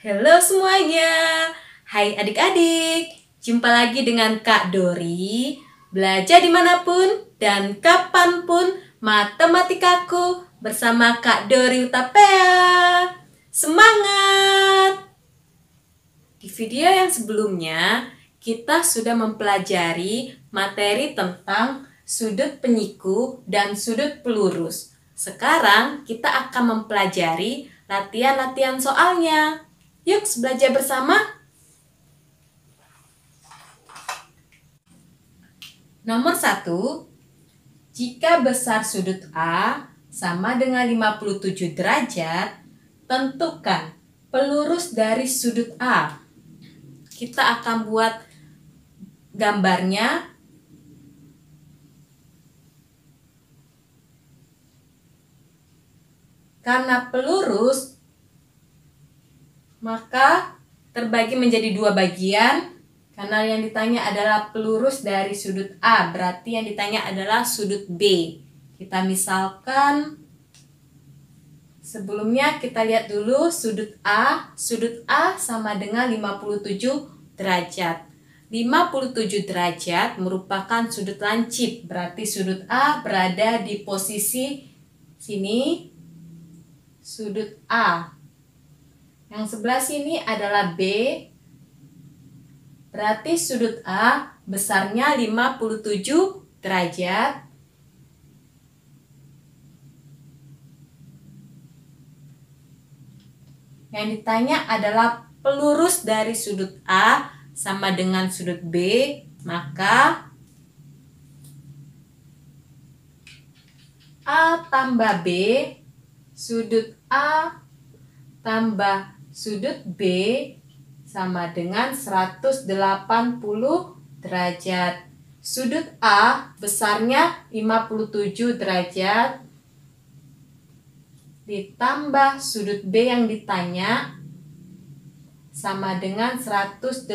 Halo semuanya, hai adik-adik, jumpa lagi dengan Kak Dori. Belajar dimanapun dan kapanpun, matematikaku bersama Kak Dori Utapea. Semangat! Di video yang sebelumnya, kita sudah mempelajari materi tentang sudut penyiku dan sudut pelurus. Sekarang kita akan mempelajari latihan-latihan soalnya. Yuk belajar bersama. Nomor 1. Jika besar sudut A sama dengan 57 derajat, tentukan pelurus dari sudut A. Kita akan buat gambarnya. Karena pelurus, maka terbagi menjadi dua bagian. Karena yang ditanya adalah pelurus dari sudut A, berarti yang ditanya adalah sudut B. Kita misalkan, sebelumnya kita lihat dulu sudut A. Sudut A sama dengan 57 derajat. 57 derajat merupakan sudut lancip, berarti sudut A berada di posisi sini, sudut A. Yang sebelah sini adalah B, berarti sudut A besarnya 57 derajat. Yang ditanya adalah pelurus dari sudut A sama dengan sudut B, maka A tambah B, sudut A tambah sudut B sama dengan 180 derajat. Sudut A besarnya 57 derajat ditambah sudut B yang ditanya sama dengan 180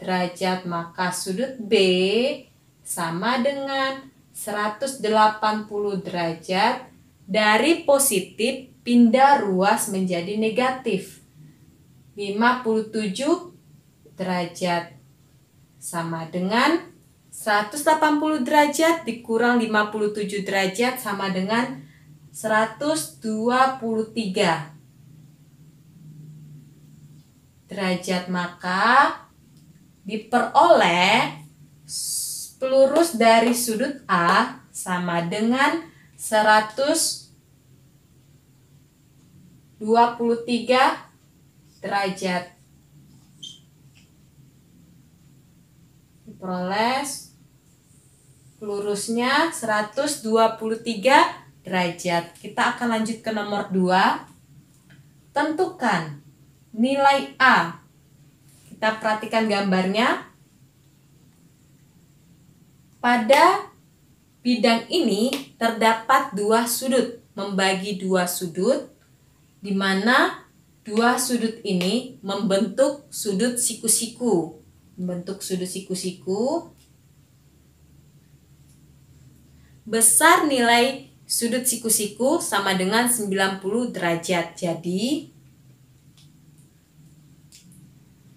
derajat, maka sudut B sama dengan 180 derajat. Dari positif pindah ruas menjadi negatif. 57 derajat sama dengan 180 derajat dikurang 57 derajat sama dengan 123 derajat, maka diperoleh pelurus dari sudut A sama dengan 123 derajat. Diperoleh pelurusnya 123 derajat. Kita akan lanjut ke nomor 2. Tentukan nilai A. Kita perhatikan gambarnya. Pada bidang ini terdapat dua sudut, membagi dua sudut, di mana dua sudut ini membentuk sudut siku-siku. Besar nilai sudut siku-siku sama dengan 90 derajat. Jadi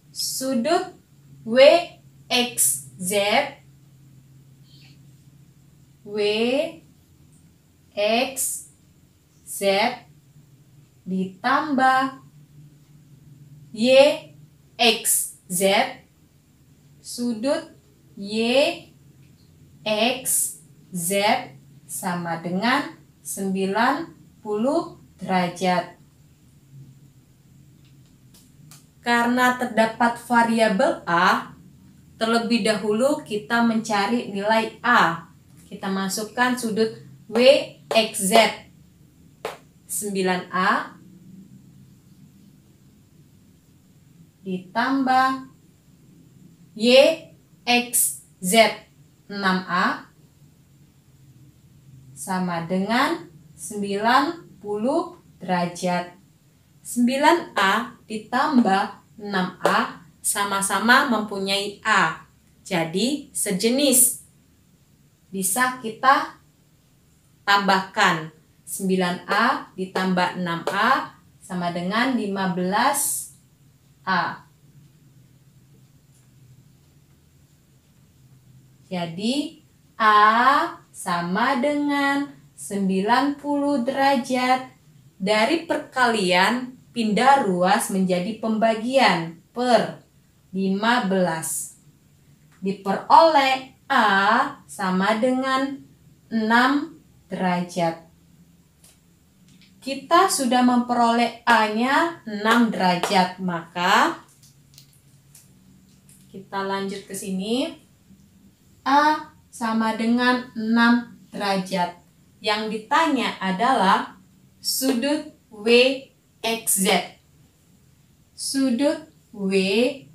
sudut WXZ ditambah YXZ, sudut YXZ sama dengan 90 derajat. Karena terdapat variabel A, terlebih dahulu kita mencari nilai A. Kita masukkan sudut WXZ 9A ditambah YXZ 6A sama dengan 90 derajat. 9A ditambah 6A sama-sama mempunyai A. Jadi sejenis. Bisa kita tambahkan 9A ditambah 6A sama dengan 15A. Jadi A sama dengan 90 derajat. Dari perkalian pindah ruas menjadi pembagian per 15. Diperoleh A sama dengan 6 derajat. Kita sudah memperoleh A-nya 6 derajat, maka kita lanjut ke sini. A sama dengan 6 derajat. Yang ditanya adalah sudut WXZ. Sudut WXZ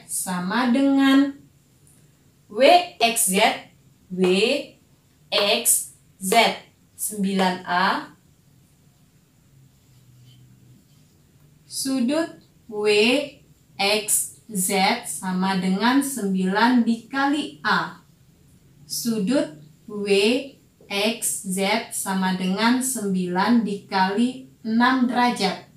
sama dengan WXZ 9A. Sudut WXZ sama dengan 9 dikali A. Sudut WXZ sama dengan 9 dikali 6 derajat.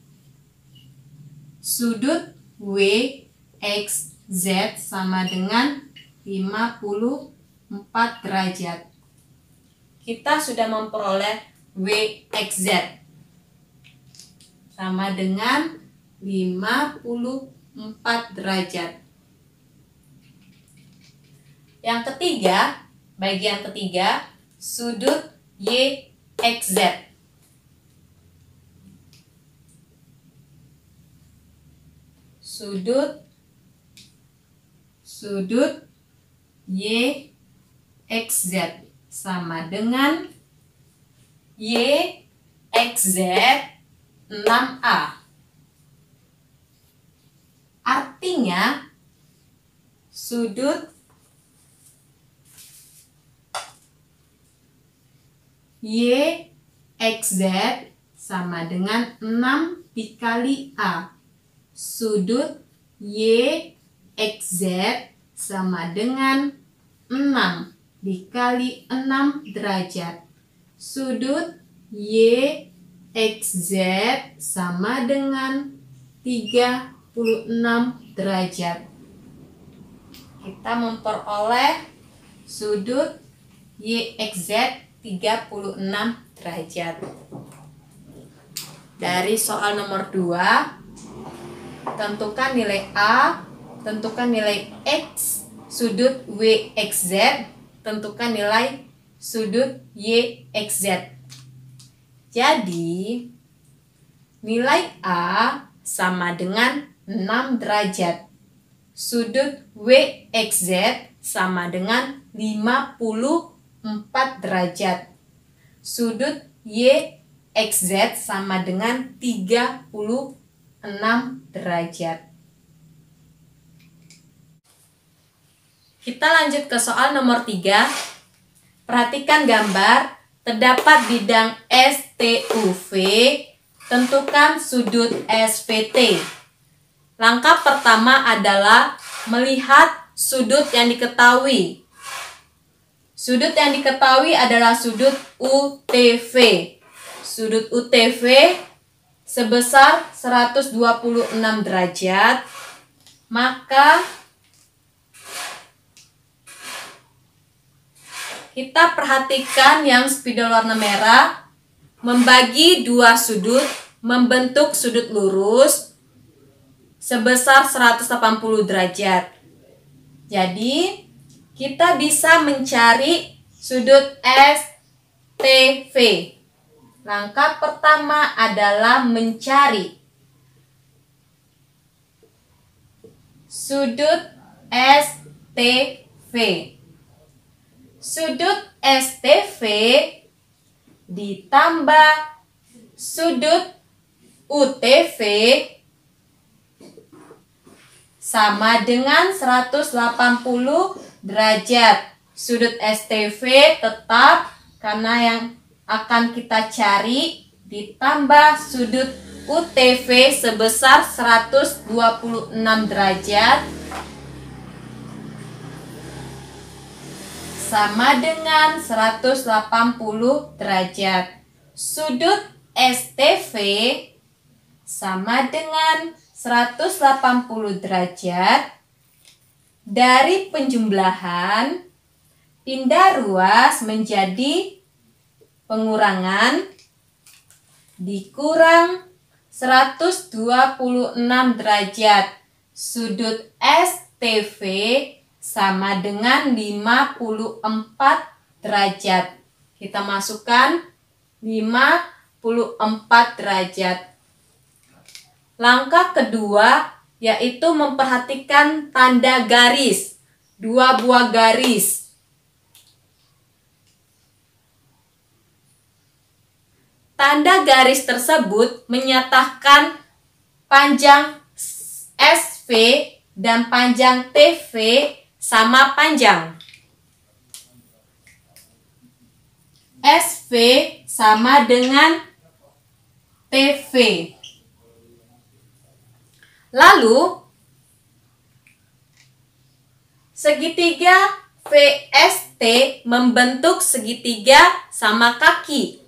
Sudut WXZ sama dengan 54 derajat. Kita sudah memperoleh WXZ sama dengan 54 derajat. Yang ketiga, bagian ketiga, sudut YXZ. Sudut YXZ sama dengan YXZ 6A. Artinya sudut YXZ sama dengan 6 dikali A. Sudut YXZ sama dengan 6 dikali 6 derajat. Sudut YXZ sama dengan 36 derajat. Kita memperoleh sudut YXZ 36 derajat. Dari soal nomor 2, tentukan nilai A, tentukan nilai X sudut WXZ, tentukan nilai sudut YXZ. Jadi nilai A sama dengan 6 derajat. Sudut WXZ sama dengan 54 derajat. Sudut YXZ sama dengan 36 derajat. Kita lanjut ke soal nomor 3. Perhatikan gambar, terdapat bidang STUV, tentukan sudut SVT. Langkah pertama adalah melihat sudut yang diketahui. Sudut yang diketahui adalah sudut UTV. Sudut UTV sebesar 126 derajat, maka kita perhatikan yang spidol warna merah membagi dua sudut membentuk sudut lurus sebesar 180 derajat. Jadi kita bisa mencari sudut STV. Langkah pertama adalah mencari sudut STV. Sudut STV ditambah sudut UTV sama dengan 180 derajat. Sudut STV tetap karena yang akan kita cari ditambah sudut UTV sebesar 126 derajat sama dengan 180 derajat. Sudut STV sama dengan 180 derajat. Dari penjumlahan, pindah ruas menjadi pengurangan dikurang 126 derajat. Sudut STV sama dengan 54 derajat. Kita masukkan 54 derajat. Langkah kedua yaitu memperhatikan tanda garis, 2 buah garis. Tanda garis tersebut menyatakan panjang SV dan panjang TV sama panjang. SV sama dengan TV. Lalu, segitiga VST membentuk segitiga sama kaki.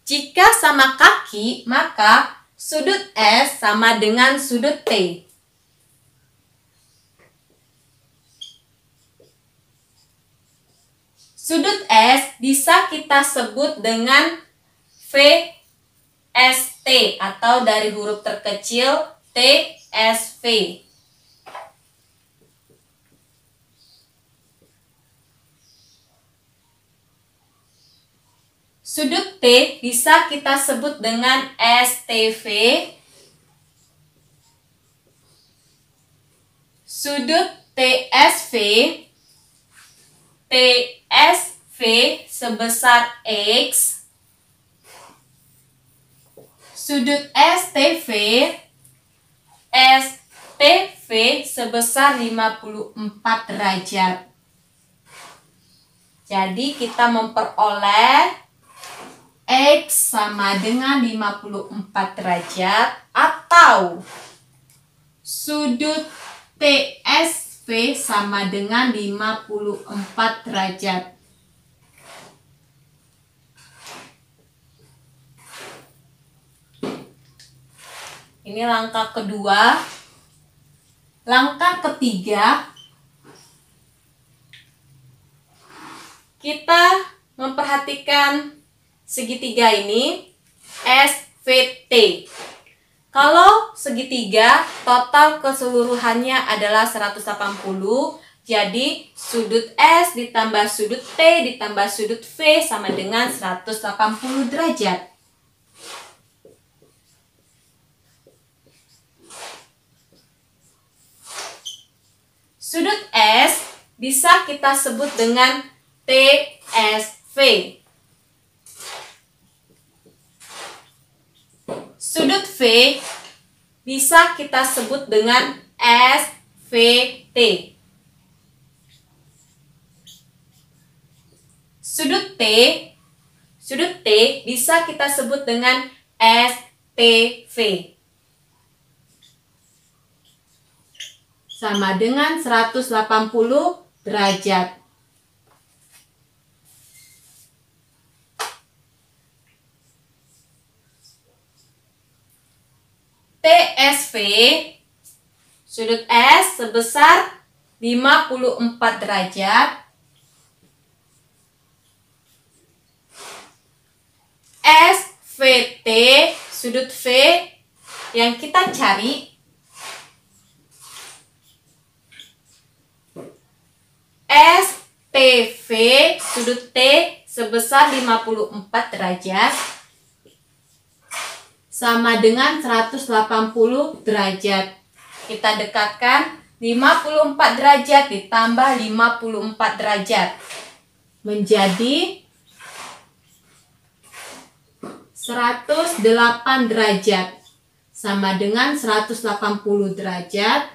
Jika sama kaki, maka sudut S sama dengan sudut T. Sudut S bisa kita sebut dengan VST atau dari huruf terkecil TSV. Sudut T bisa kita sebut dengan STV. Sudut TSV sebesar X. Sudut STV sebesar 54 derajat. Jadi kita memperoleh X sama dengan 54 derajat atau sudut TSV sama dengan 54 derajat. Ini langkah kedua. Langkah ketiga, kita memperhatikan segitiga ini SVT. Kalau segitiga total keseluruhannya adalah 180, jadi sudut S ditambah sudut T ditambah sudut V sama dengan 180 derajat. Sudut S bisa kita sebut dengan TSV. Sudut V bisa kita sebut dengan SVT. Sudut T bisa kita sebut dengan STV. Sama dengan 180 derajat. TSV, sudut S sebesar 54 derajat. SVT, sudut V yang kita cari STV, sudut T sebesar 54 derajat sama dengan 180 derajat. Kita dekatkan 54 derajat ditambah 54 derajat menjadi 108 derajat sama dengan 180 derajat.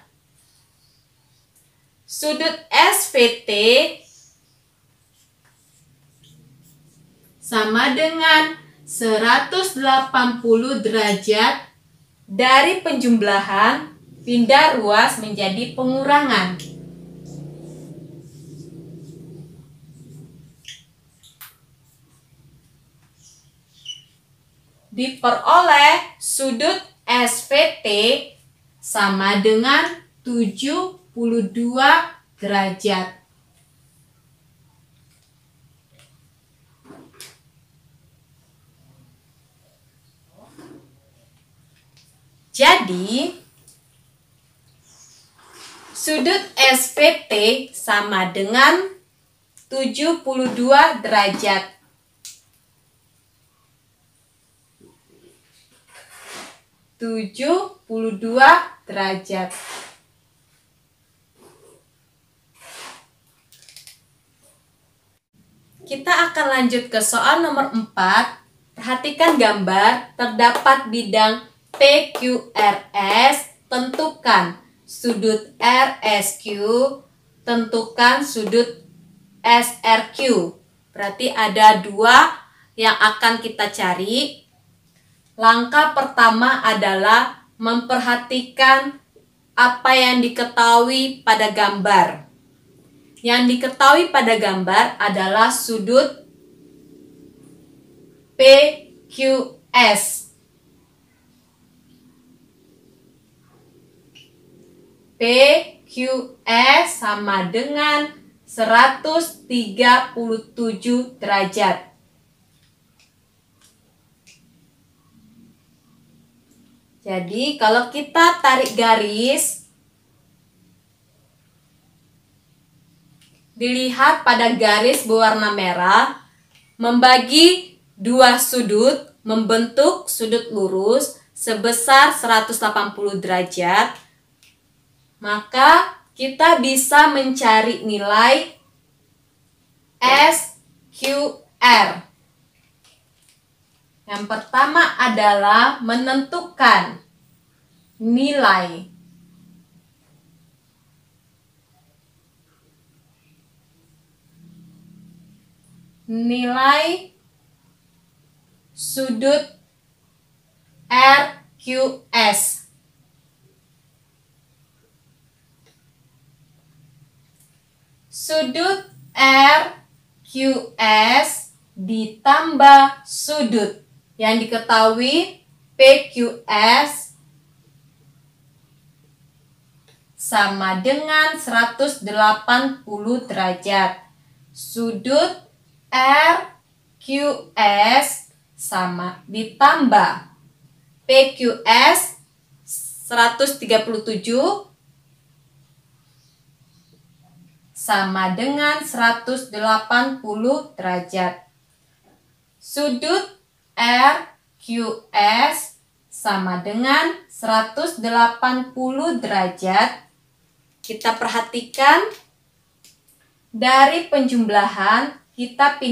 Sudut SVT sama dengan 180 derajat Dari penjumlahan, pindah ruas menjadi pengurangan. Diperoleh sudut SVT sama dengan 72 derajat. Jadi, sudut SVT sama dengan 72 derajat. derajat. Kita akan lanjut ke soal nomor 4. Perhatikan gambar, terdapat bidang PQRS, tentukan sudut RSQ, tentukan sudut SRQ. Berarti ada dua yang akan kita cari. Langkah pertama adalah memperhatikan apa yang diketahui pada gambar. Yang diketahui pada gambar adalah sudut PQS. PQS sama dengan 137 derajat. Jadi kalau kita tarik garis, dilihat pada garis berwarna merah, membagi dua sudut, membentuk sudut lurus sebesar 180 derajat, maka kita bisa mencari nilai SQR. Yang pertama adalah menentukan nilai sudut RQS. Sudut RQS ditambah sudut yang diketahui PQS sama dengan 180 derajat. Sudut RQS sama ditambah PQS 137 sama dengan 180 derajat. Sudut RQS sama dengan 180 derajat. Kita perhatikan dari penjumlahan kita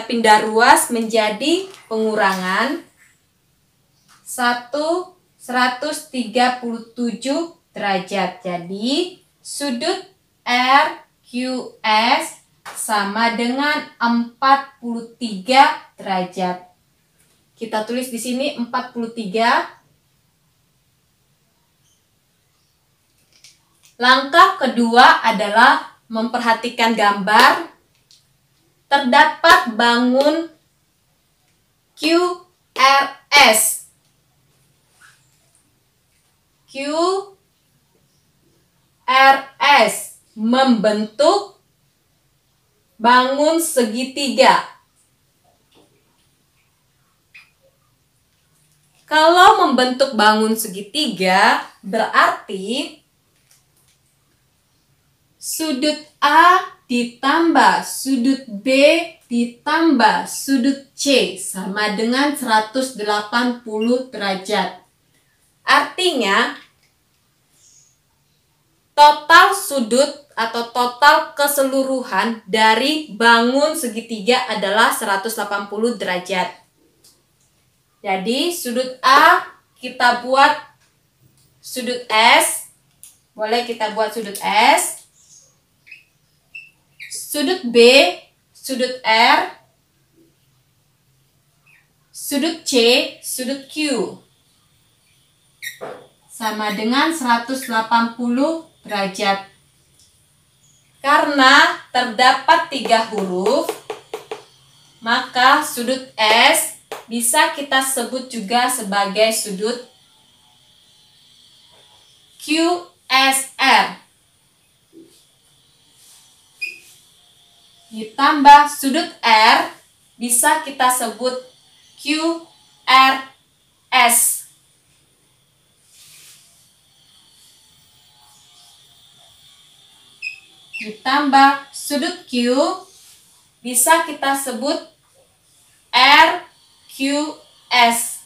pindah ruas menjadi pengurangan 137 derajat. Jadi sudut RQS sama dengan 43 derajat. Kita tulis di sini 43. Langkah kedua adalah memperhatikan gambar. Terdapat bangun QRS. QRS membentuk bangun segitiga. Kalau membentuk bangun segitiga, berarti sudut A ditambah sudut B ditambah sudut C sama dengan 180 derajat. Artinya, total sudut atau total keseluruhan dari bangun segitiga adalah 180 derajat. Jadi sudut A kita buat sudut S. Boleh kita buat sudut S. Sudut B, sudut R. Sudut C, sudut Q sama dengan 180 derajat. Karena terdapat 3 huruf, maka sudut S bisa kita sebut juga sebagai sudut QSR. Ditambah sudut R bisa kita sebut QRS. Ditambah sudut Q bisa kita sebut RQS.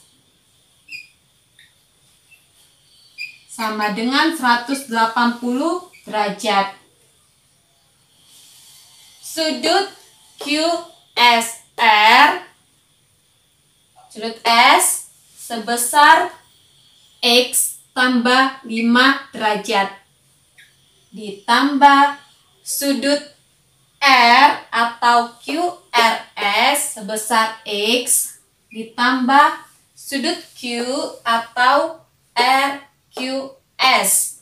Sama dengan 180 derajat. Sudut QSR, sudut S sebesar X tambah 5 derajat. Ditambah sudut R atau QRS sebesar X ditambah sudut Q atau RQS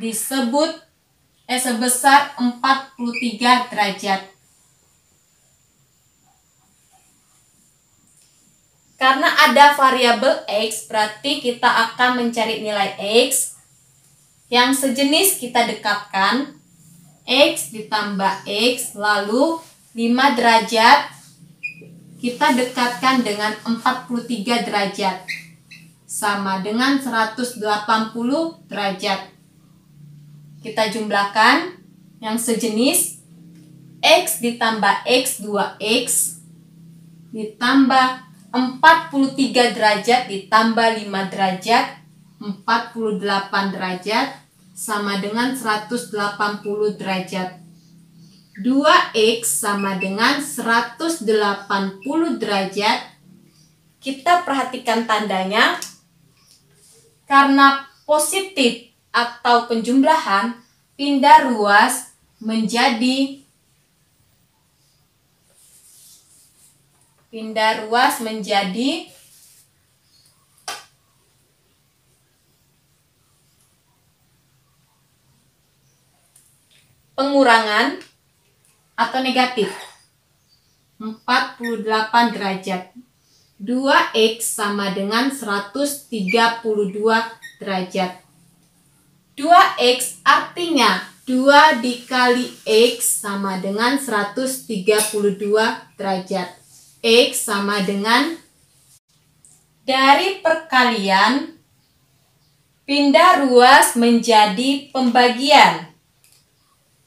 disebut sebesar 43 derajat. Karena ada variabel X, berarti kita akan mencari nilai X yang sejenis kita dekatkan. X ditambah X, lalu 5 derajat kita dekatkan dengan 43 derajat. Sama dengan 180 derajat. Kita jumlahkan yang sejenis. X ditambah X 2X ditambah 43 derajat ditambah 5 derajat 48 derajat sama dengan 180 derajat. 2X sama dengan 180 derajat. Kita perhatikan tandanya. Karena positif atau penjumlahan, pindah ruas menjadi pengurangan atau negatif 48 derajat. 2X sama dengan 132 derajat. 2X artinya 2 dikali X sama dengan 132 derajat. X sama dengan, dari perkalian pindah ruas menjadi pembagian.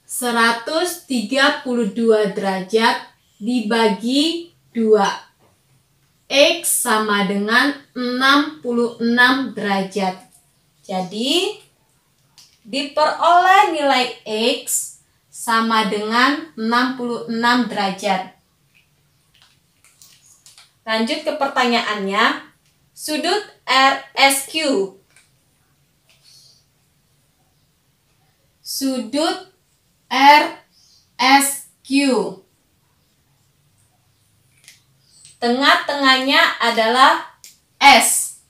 132 derajat dibagi 2. X sama dengan 66 derajat. Jadi diperoleh nilai X sama dengan 66 derajat. Lanjut ke pertanyaannya. Sudut RSQ. Sudut RSQ. Tengah-tengahnya adalah S.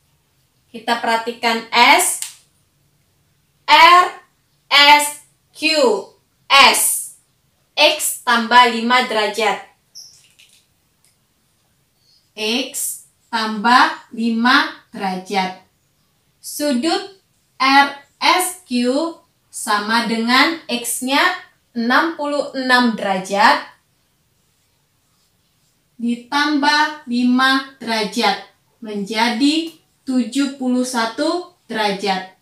Kita perhatikan S. R, S, Q, S. X tambah 5 derajat. X tambah 5 derajat. Sudut RSQ sama dengan X-nya 66 derajat ditambah 5 derajat menjadi 71 derajat.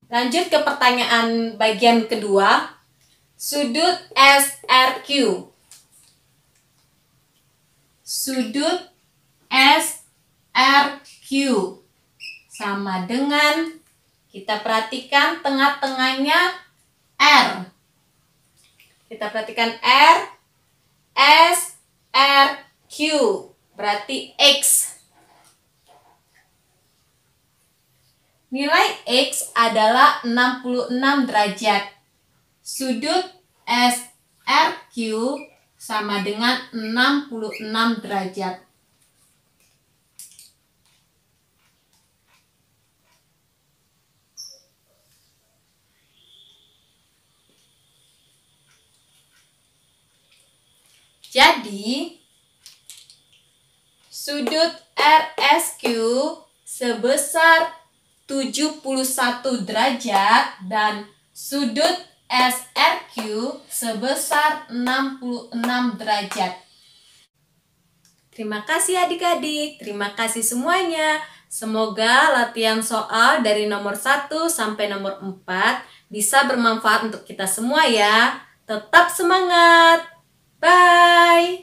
Lanjut ke pertanyaan bagian kedua. Sudut SRQ. Sudut SRQ sama dengan, kita perhatikan tengah-tengahnya R. Kita perhatikan R, S, R, Q. Berarti X. Nilai X adalah 66 derajat. Sudut SRQ sama dengan 66 derajat. Jadi, sudut RSQ sebesar 71 derajat dan sudut SRQ sebesar 66 derajat. Terima kasih adik-adik, terima kasih semuanya. Semoga latihan soal dari nomor 1 sampai nomor 4 bisa bermanfaat untuk kita semua ya. Tetap semangat. Bye.